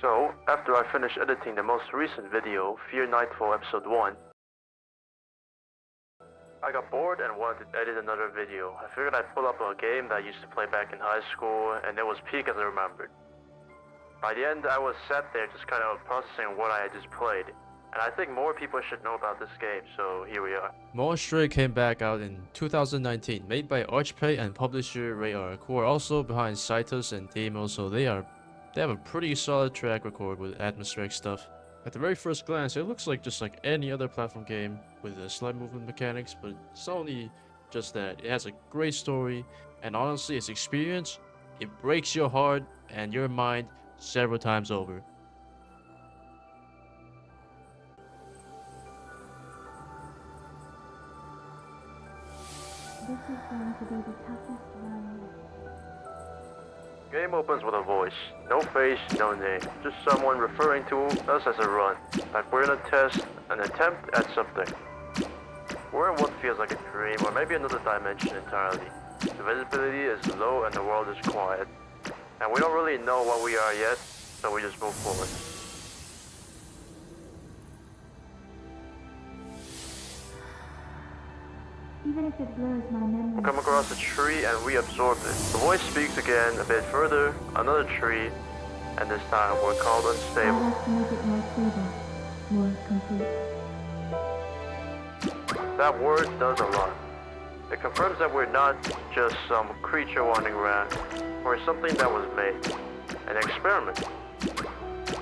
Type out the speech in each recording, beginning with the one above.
So, after I finished editing the most recent video, Fear Nightfall Episode 1, I got bored and wanted to edit another video. I figured I'd pull up a game that I used to play back in high school, and it was peak as I remembered. By the end, I was sat there just kind of processing what I had just played, and I think more people should know about this game, so here we are. Astray came back out in 2019, made by Astray and publisher Rayark, who are also behind Cytus and Demo, so they have a pretty solid track record with atmospheric stuff. At the very first glance, it looks like just like any other platform game with slight movement mechanics, but it's only just that. It has a great story, and honestly, its experience, it breaks your heart and your mind several times over. This is going to be the toughest run. Game opens with a voice. No face, no name. Just someone referring to us as a run. Like we're in a test, an attempt at something. We're in what feels like a dream, or maybe another dimension entirely. The visibility is low and the world is quiet. And we don't really know what we are yet, so we just move forward. Even if it blurs my memory. We come across a tree and we absorb it. The voice speaks again, a bit further, another tree, and this time we're called I'll unstable. have to make it more stable, more complete. That word does a lot. It confirms that we're not just some creature wandering around, or something that was made. An experiment.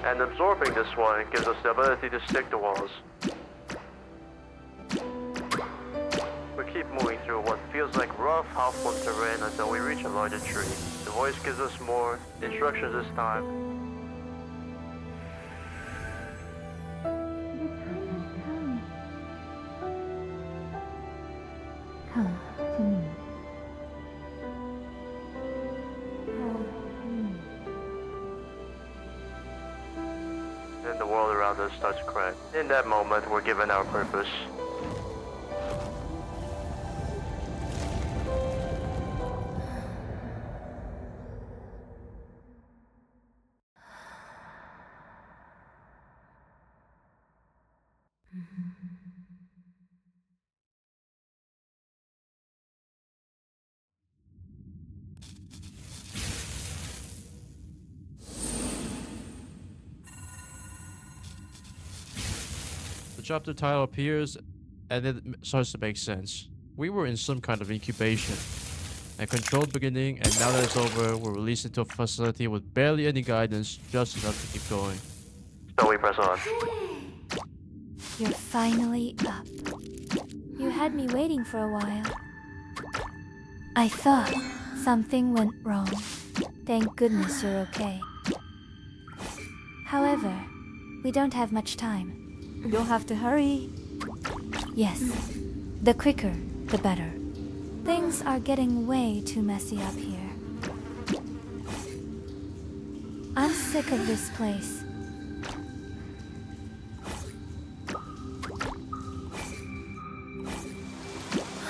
And absorbing this one gives us the ability to stick to walls. We keep moving through what feels like rough, half-won terrain until we reach a larger tree. The voice gives us more instructions this time. The time has come. Come to me. Come to me. Then the world around us starts to crack. In that moment, we're given our purpose. The chapter title appears, and it starts to make sense. We were in some kind of incubation, a controlled beginning, and now that it's over, we're released into a facility with barely any guidance, just enough to keep going. So we press on. You're finally up. You had me waiting for a while. I thought something went wrong. Thank goodness you're okay. However, we don't have much time. You'll have to hurry. Yes, the quicker, the better. Things are getting way too messy up here. I'm sick of this place.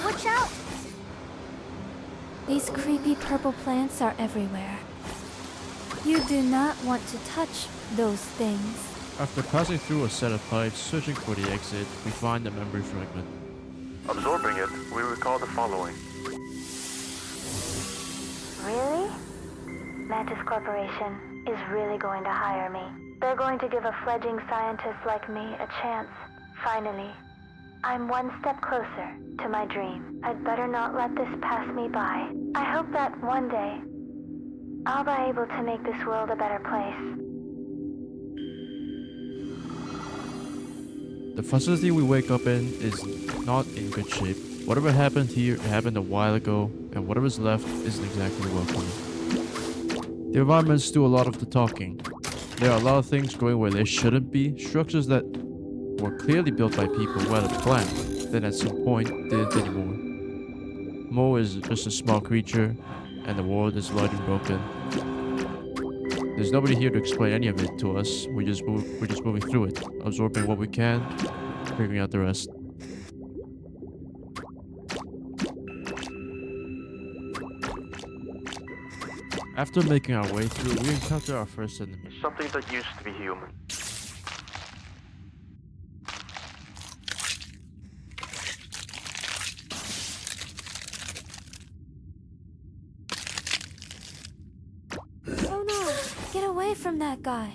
Watch out! These creepy purple plants are everywhere. You do not want to touch those things. After passing through a set of pipes, searching for the exit, we find a memory fragment. Absorbing it, we recall the following. Really? Mantis Corporation is really going to hire me. They're going to give a fledgling scientist like me a chance. Finally, I'm one step closer to my dream. I'd better not let this pass me by. I hope that one day, I'll be able to make this world a better place. The facility we wake up in is not in good shape. Whatever happened here happened a while ago, and whatever's left isn't exactly welcome. The environments do a lot of the talking. There are a lot of things going where they shouldn't be, structures that were clearly built by people who had a plan, then at some point didn't anymore. Mo is just a small creature, and the world is large and broken. There's nobody here to explain any of it to us. We're just moving through it, absorbing what we can, figuring out the rest. After making our way through, we encounter our first enemy. Something that used to be human. Oh no! Get away from that guy!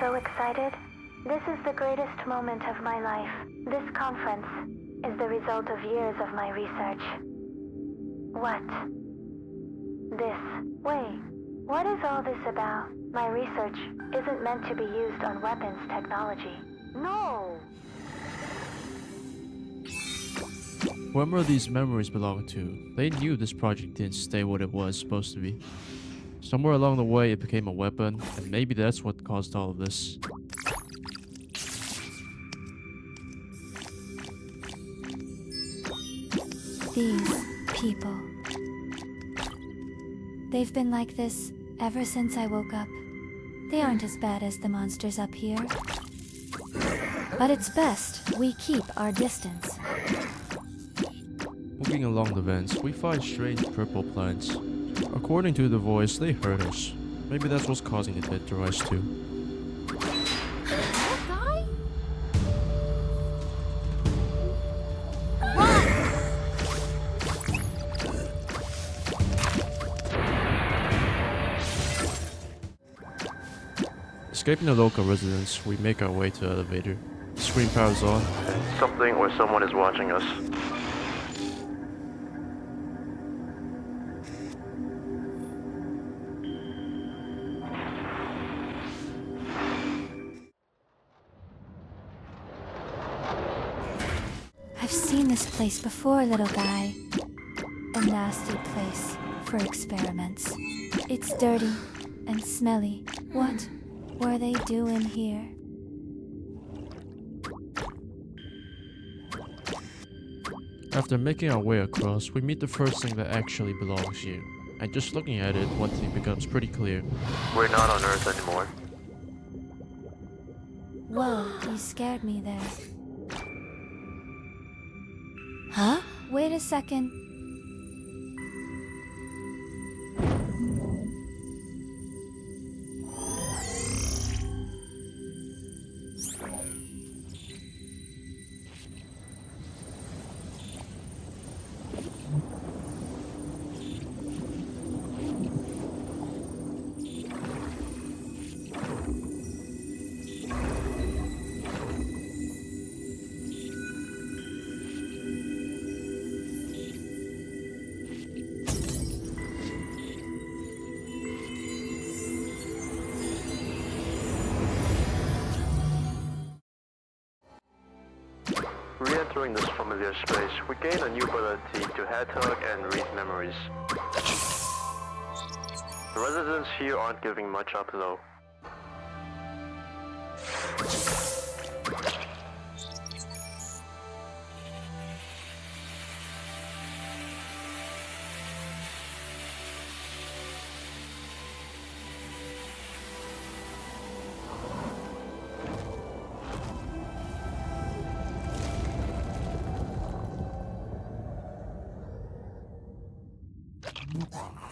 So excited. This is the greatest moment of my life. This conference is the result of years of my research. What? This. Wait, what is all this about? My research isn't meant to be used on weapons technology. No! Whoever these memories belong to, they knew this project didn't stay what it was supposed to be. Somewhere along the way it became a weapon, and maybe that's what caused all of this. These people. They've been like this ever since I woke up. They aren't as bad as the monsters up here. But it's best we keep our distance. Moving along the vents, we find strange purple plants. According to the voice, they hurt us. Maybe that's what's causing the dead to rise too. Escaping the local residence, we make our way to the elevator. The screen powers on. And something or someone is watching us. I've seen this place before, little guy. A nasty place for experiments. It's dirty and smelly. What were they doing here? After making our way across, we meet the first thing that actually belongs here. And just looking at it, one thing becomes pretty clear. We're not on Earth anymore. Whoa, you scared me there. Huh? Wait a second. Re-entering this familiar space, we gain a new ability to headhug and read memories. The residents here aren't giving much up though.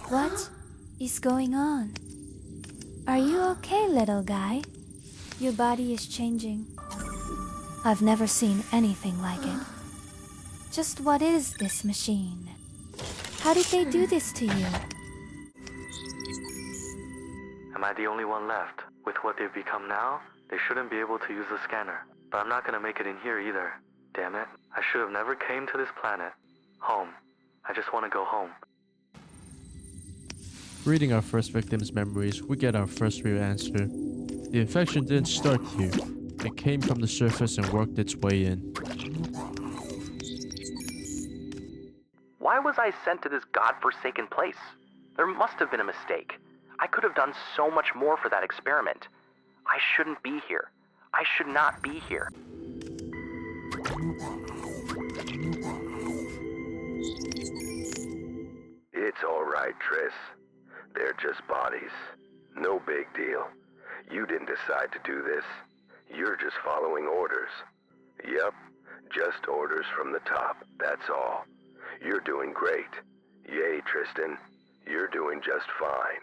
What is going on? Are you okay, little guy? Your body is changing. I've never seen anything like it. Just what is this machine? How did they do this to you? Am I the only one left? With what they've become now, they shouldn't be able to use the scanner. But I'm not gonna make it in here either. Damn it. I should have never came to this planet. Home. I just want to go home. Reading our first victim's memories, we get our first real answer. The infection didn't start here. It came from the surface and worked its way in. Why was I sent to this godforsaken place? There must have been a mistake. I could have done so much more for that experiment. I shouldn't be here. I should not be here. It's all right, Triss. They're just bodies. No big deal. You didn't decide to do this. You're just following orders. Yep, Just orders from the top, that's all. You're doing great. Yay, Tristan. You're doing just fine.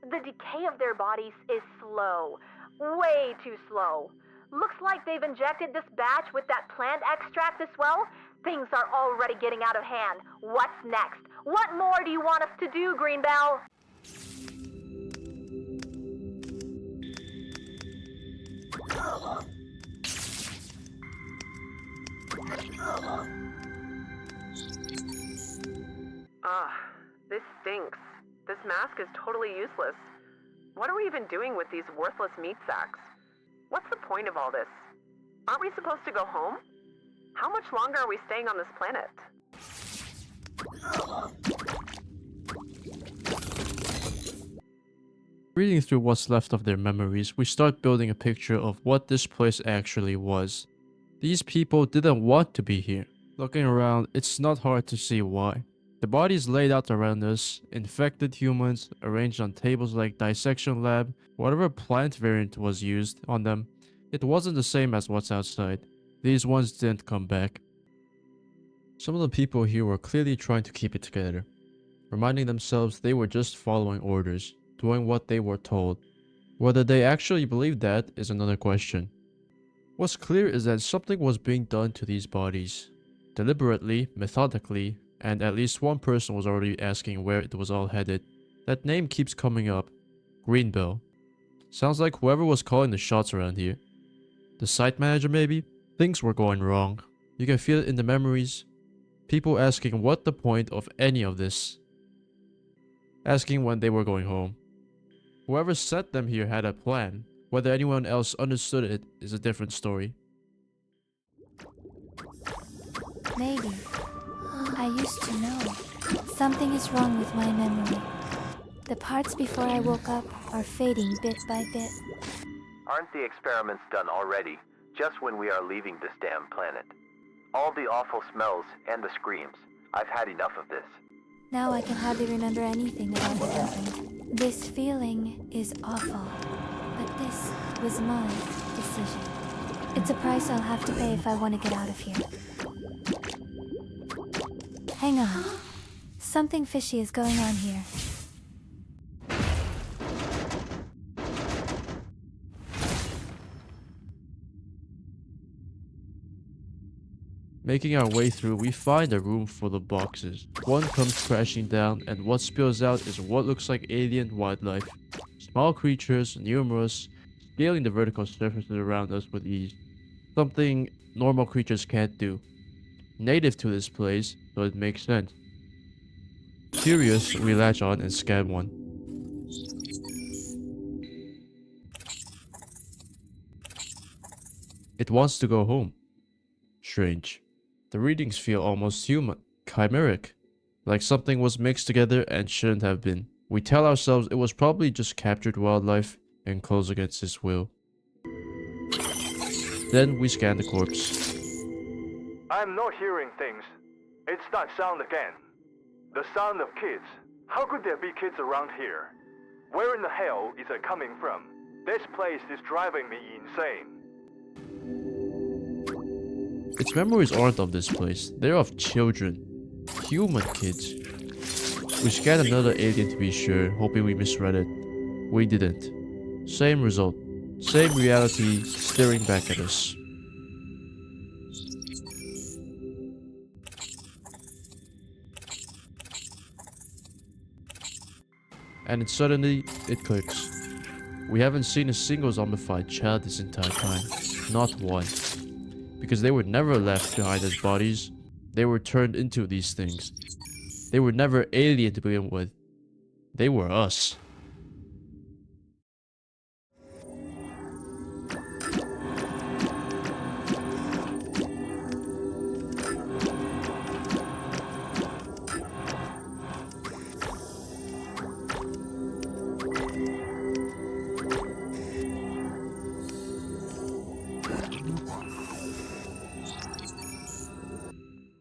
The decay of their bodies is slow. Way too slow. Looks like they've injected this batch with that plant extract as well. Things are already getting out of hand. What's next? What more do you want us to do, Greenbell? This stinks. This mask is totally useless. What are we even doing with these worthless meat sacks? What's the point of all this? Aren't we supposed to go home? How much longer are we staying on this planet? Reading through what's left of their memories, we start building a picture of what this place actually was. These people didn't want to be here. Looking around, it's not hard to see why. The bodies laid out around us, infected humans, arranged on tables like dissection lab, whatever plant variant was used on them, it wasn't the same as what's outside. These ones didn't come back. Some of the people here were clearly trying to keep it together, reminding themselves they were just following orders, doing what they were told. Whether they actually believed that is another question. What's clear is that something was being done to these bodies, deliberately, methodically, and at least one person was already asking where it was all headed. That name keeps coming up. Greenbell. Sounds like whoever was calling the shots around here. The site manager maybe? Things were going wrong. You can feel it in the memories. People asking what the point of any of this. Asking when they were going home. Whoever sent them here had a plan. Whether anyone else understood it is a different story. Maybe. I used to know. Something is wrong with my memory. The parts before I woke up are fading bit by bit. Aren't the experiments done already, just when we are leaving this damn planet? All the awful smells and the screams. I've had enough of this. Now I can hardly remember anything about what happened. This feeling is awful, but this was my decision. It's a price I'll have to pay if I want to get out of here. Hang on. Something fishy is going on here. Making our way through, we find a room full of boxes. One comes crashing down, and what spills out is what looks like alien wildlife. Small creatures, numerous, scaling the vertical surfaces around us with ease. Something normal creatures can't do. Native to this place, so it makes sense. Curious, we latch on and scan one. It wants to go home. Strange. The readings feel almost human, chimeric, like something was mixed together and shouldn't have been. We tell ourselves it was probably just captured wildlife and close against its will. Then we scan the corpse. I'm not hearing things. It's that sound again. The sound of kids. How could there be kids around here? Where in the hell is it coming from? This place is driving me insane. Its memories aren't of this place, they're of children. Human kids. We scanned another alien to be sure, hoping we misread it. We didn't. Same result. Same reality staring back at us. And suddenly, it clicks. We haven't seen a single zombified child this entire time. Not one. Because they were never left behind as bodies. They were turned into these things. They were never alien to begin with. They were us.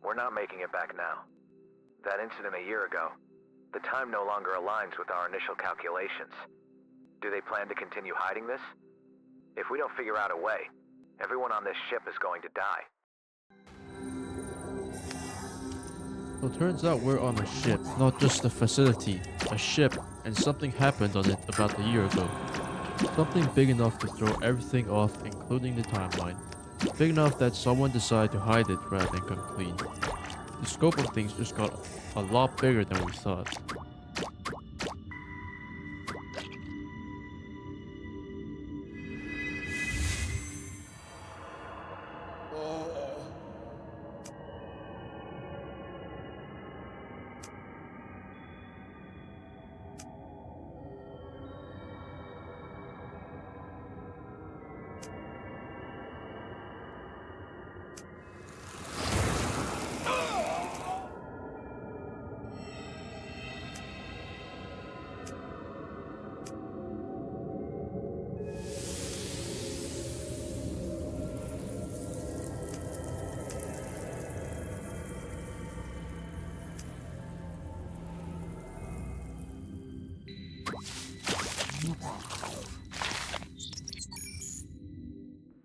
We're not making it back now. That incident a year ago, The time no longer aligns with our initial calculations. Do they plan to continue hiding this? If we don't figure out a way, everyone on this ship is going to die. So it turns out we're on a ship, not just a facility, a ship, and something happened on it about a year ago. Something big enough to throw everything off, including the timeline. Big enough that someone decided to hide it rather than come clean. The scope of things just got a lot bigger than we thought.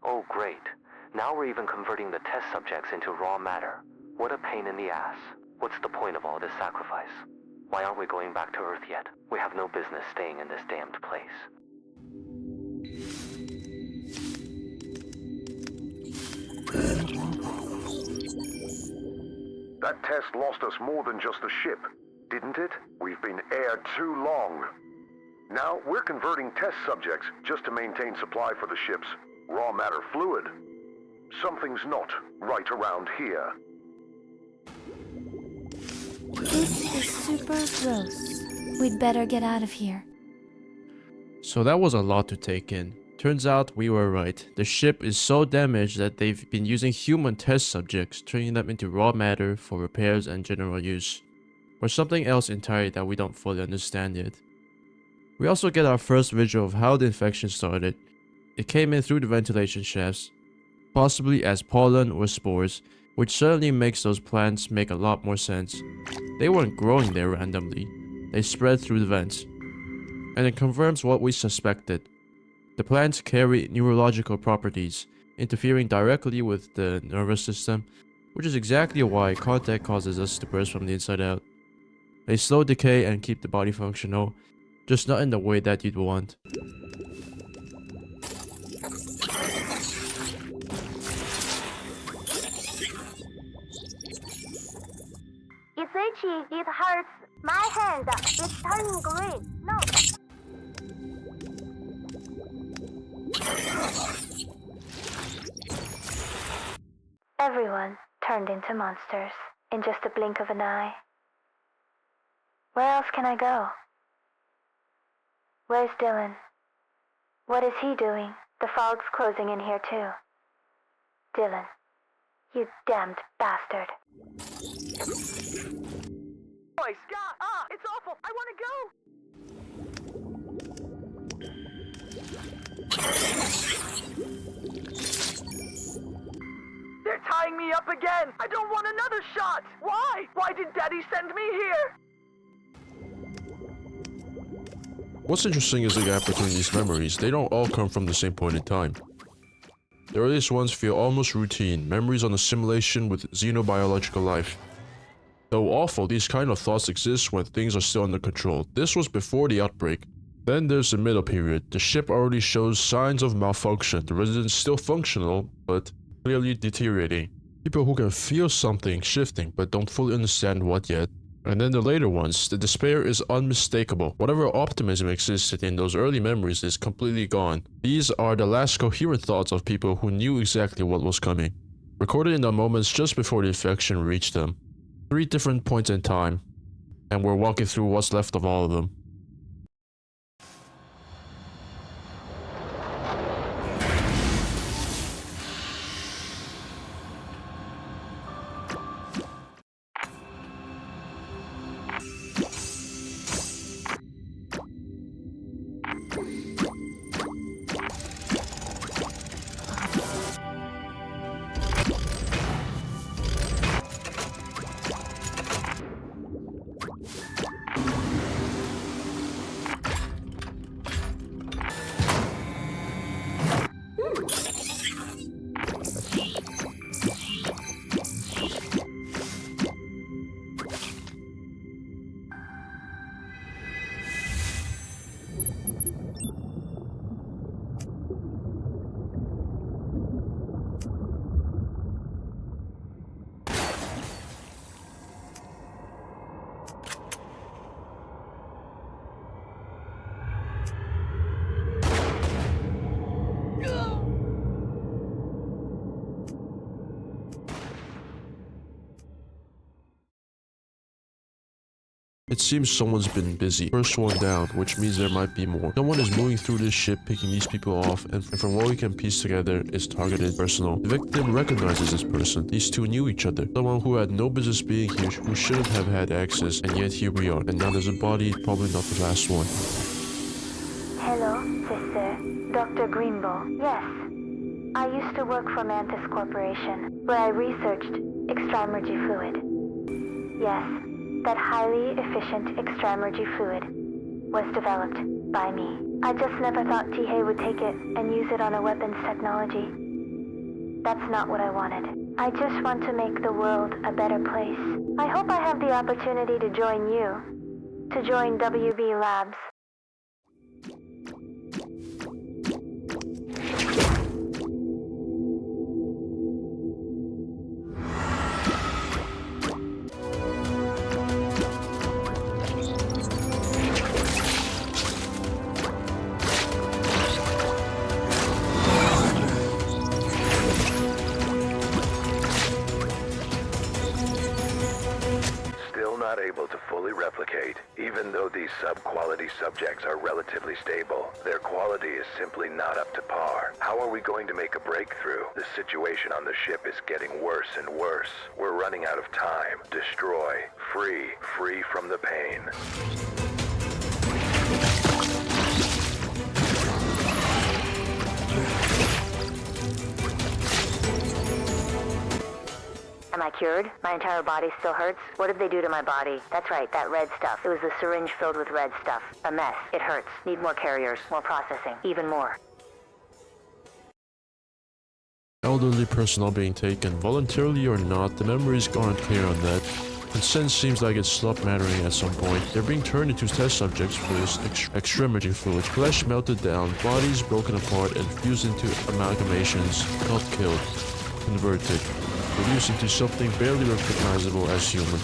Oh, great. Now we're even converting the test subjects into raw matter. What a pain in the ass. What's the point of all this sacrifice? Why aren't we going back to Earth yet? We have no business staying in this damned place. That test lost us more than just the ship, didn't it? We've been aired too long. Now we're converting test subjects just to maintain supply for the ship's raw matter fluid. Something's not right around here. This is super gross. We'd better get out of here. So that was a lot to take in. Turns out we were right. The ship is so damaged that they've been using human test subjects, turning them into raw matter for repairs and general use. Or something else entirely that we don't fully understand yet. We also get our first visual of how the infection started. It came in through the ventilation shafts, possibly as pollen or spores, which certainly makes those plants make a lot more sense. They weren't growing there randomly. They spread through the vents. And it confirms what we suspected. The plants carry neurological properties, interfering directly with the nervous system, which is exactly why contact causes us to burst from the inside out. They slow decay and keep the body functional, just not in the way that you'd want. It's itchy. It hurts. My hand. It's turning green. No. Everyone turned into monsters in just a blink of an eye. Where else can I go? Where's Dylan? What is he doing? The fog's closing in here too. Dylan, you damned bastard. Boy, Scott! Ah, it's awful! I want to go! They're tying me up again! I don't want another shot! Why? Why did Daddy send me here? What's interesting is the gap between these memories. They don't all come from the same point in time. The earliest ones feel almost routine, memories on a simulation with xenobiological life. Though awful, these kind of thoughts exist when things are still under control. This was before the outbreak. Then there's the middle period. The ship already shows signs of malfunction. The residents still functional, but clearly deteriorating. People who can feel something shifting, but don't fully understand what yet. And then the later ones, the despair is unmistakable. Whatever optimism existed in those early memories is completely gone. These are the last coherent thoughts of people who knew exactly what was coming. Recorded in the moments just before the infection reached them. 3 different points in time, and we're walking through what's left of all of them. It seems someone's been busy. First one down, which means there might be more. Someone is moving through this ship, picking these people off, and from what we can piece together, is targeted personal. The victim recognizes this person. These two knew each other. Someone who had no business being here, who shouldn't have had access, and yet here we are. And now there's a body, probably not the last one. Hello, sister. Dr. Greenbow. Yes. I used to work for Mantis Corporation, where I researched extraemergy fluid. Yes, that highly efficient extraemergy fluid was developed by me. I just never thought Tihei would take it and use it on a weapons technology. That's not what I wanted. I just want to make the world a better place. I hope I have the opportunity to join you, to join WB Labs. Not able to fully replicate. Even though these sub-quality subjects are relatively stable, their quality is simply not up to par. How are we going to make a breakthrough? The situation on the ship is getting worse and worse. We're running out of time. Destroy. Free from the pain. Am I cured? My entire body still hurts? What did they do to my body? That's right, that red stuff. It was the syringe filled with red stuff. A mess. It hurts. Need more carriers, more processing, even more. Elderly personnel being taken, voluntarily or not, the memories aren't clear on that. Consent seems like it stopped mattering at some point. They're being turned into test subjects for this extremity fluid. Flesh melted down, bodies broken apart and fused into amalgamations, not killed, converted, reduced into something barely recognizable as human.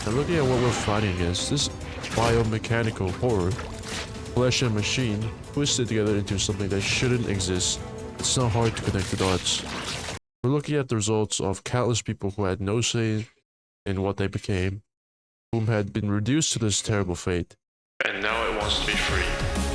And looking at what we're fighting against, this biomechanical horror, flesh and machine, twisted together into something that shouldn't exist, it's not hard to connect the dots. We're looking at the results of countless people who had no say in what they became, whom had been reduced to this terrible fate. And now it wants to be free.